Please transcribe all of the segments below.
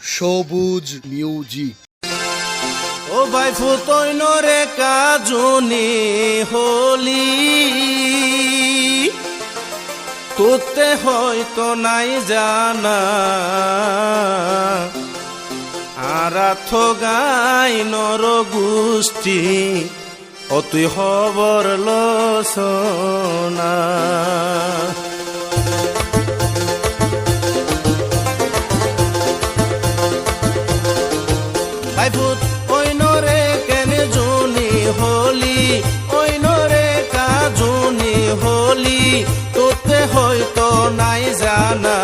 সবুজ মিউজিক। ও ভাই ফুতইন রে কাজুনি হলি তোতে হয়তো নাই জানা আরাথ গাই নর গোষ্ঠী ও তুই খবর লসনা ভাই ফুত ওইনরে কেনে জুনি হলি ওইনরে কাজুনি হলি তোতে হয়তো নাই জানা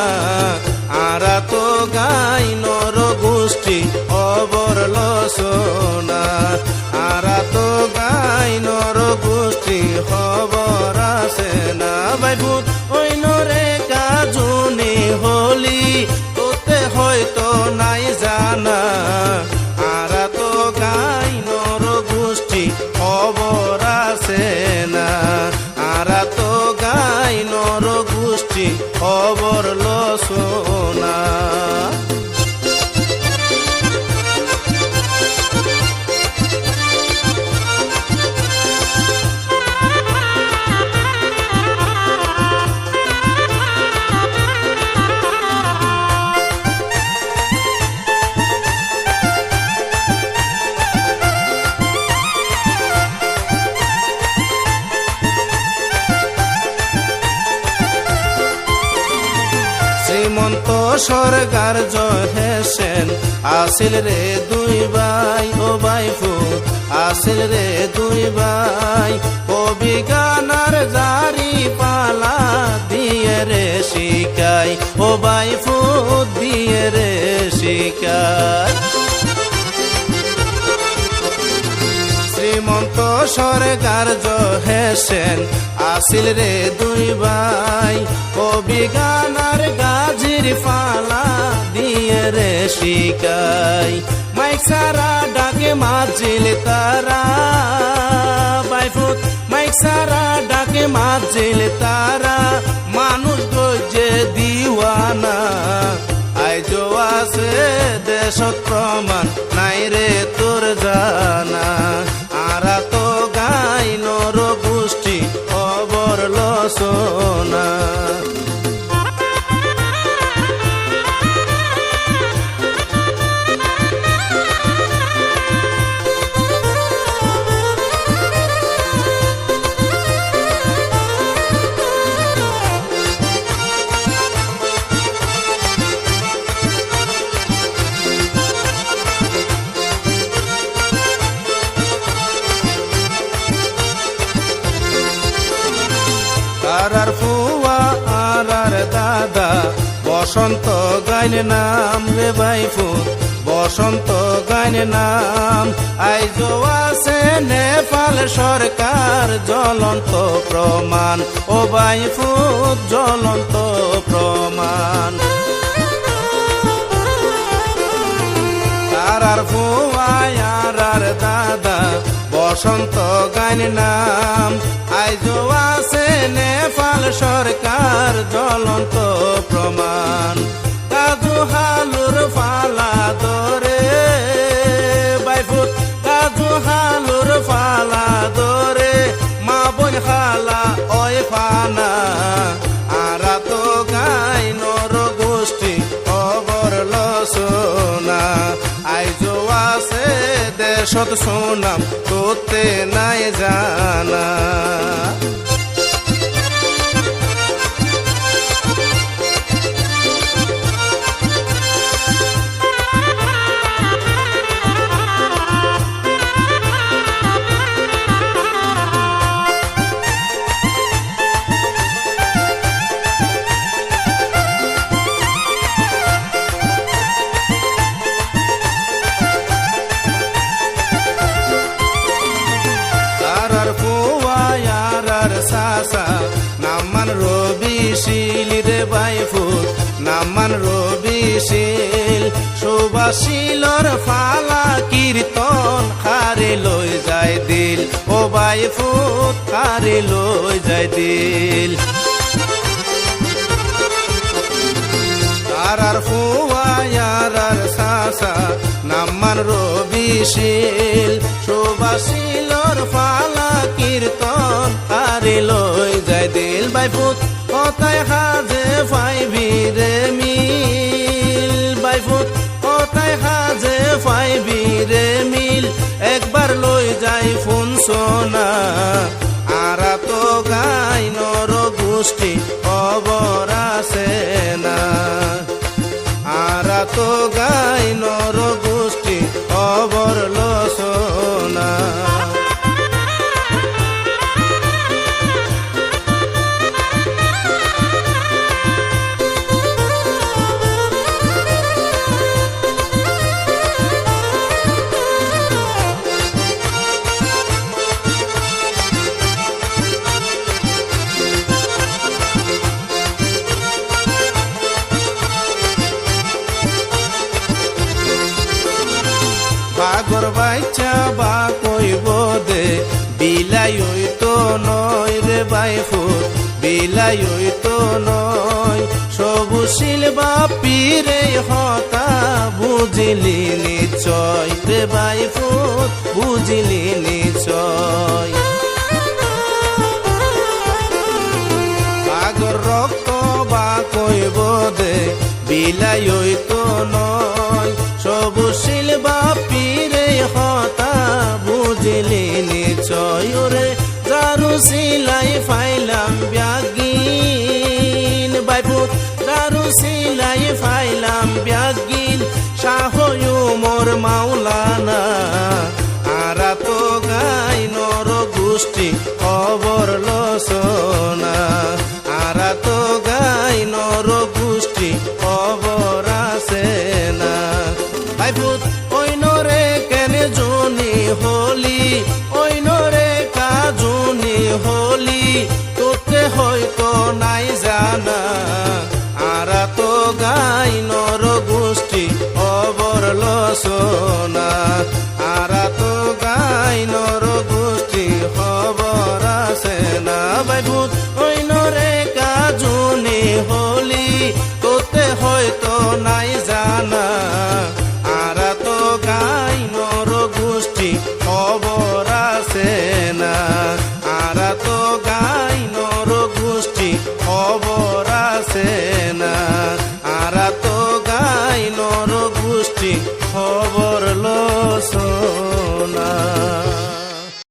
আরা তো গাই নর গোষ্ঠী অবর লসনা আরা তো গাই নর গোষ্ঠী খবর আছে না ভাই ফুত ওইনরে কাজুনি হলি তোতে হয়তো নাই জানা আরা তো গাই নর গোষ্ঠী খবর আছে না আরা তো গাই নর গোষ্ঠী খবর লসনা শ্রীমন্ত সরকার জহেছেন আসিল রে দুই ভাই ও ভাই ফুত আসিল রে দুই ভাই কবি গানার জারি পালা দিয়ে রে শিকাই ও ভাই ফুত দিয়ে রে শিকাই শ্রীমন্ত সরকার জহেছেন আসিল রে দুই ভাই কবি গানার গাজির পালা দিয়ে রে শিকাই মাইক সারা ডাকে মাঝিল তারা বাইফুত মাইক সারা ডাকে মাঝিল তারা মানুষ গজে দিওয়ানা আইজো আছে দেশত প্রমাণ নাই রে তোর জানা আরা তো গাই নর গোষ্ঠী খবর লসনা আরার ফুয়া আরার দাদা বসন্ত গাইন নাম রে ভাই ফুত বসন্ত গাইন নাম আইজো আছে নেপাল সরকার জ্বলন্ত প্রমাণ ও ভাই ফুত জ্বলন্ত প্রমাণ আরার ফুয়া আরার দাদা বসন্ত গাইন নাম আইজো আছে নেপাল সরকার জ্বলন্ত প্রমাণ কাজু হালুর ফালা দরে বাইফুত কাজু হালুর ফালা দরে মা বোন খালা ওই ফানা আরা তো গাই নর গোষ্ঠী খবর লসনা আইজো আছে দেশত সুনাম তোতে নাই জানা নামান রবি শিল রে ভাই ফুত নামান রবি শিল সুবাসিলর ফালা কীর্তন খারে লই যায় দিল ও ভাই ফুত খারে লই যায় দিল আরার ফুয়া আরার সা রবিশীল সুবাসিলর ফালা কীর্তন আরে লই যায় দিল বাইফুত ওতায় হাজে ফাইবি রে মিল বাইফুত ওতায় হাজে ফাইবি রে মিল একবার লই যাই ফোন সোনা আরা তো গাই নর গোষ্ঠী খবর আছে না আরা তো গাই নর গোষ্ঠী খবর লসনা বাগর বাইচা বা কইব দে বিলাই তো নয় রে বাইফুত বিলাই তো নয় সবুশীল বাপিরে হতা বুঝিলি নিশ্চয় রে বাইফুত বুঝিলি নিশ্চয় বাগর রক্ত বা কইব দে বিলাই তো নয় সবুশীল বাপিরে হতা বুঝিলি নিশ্চয় রে দারু সিলাই ফাইলাম ব্যাগিন বাইফুত দারু সিলাই ফাইলাম ব্যাগিন শাহয়ু মোর মাওলানা আরা তো গাই নর গোষ্ঠী খবর লসনা আরা তো গাই নর গোষ্ঠী খবর আছে না বাইফুত ওই নরে কেনে জনি হলি ওই নরে কাজুনি হলি তোতে হয়তো নাই জানা আরা তো গাই নর গোষ্ঠী খবর লসনা আরা তো গাই নর গোষ্ঠী খবর আছে না বাইফুত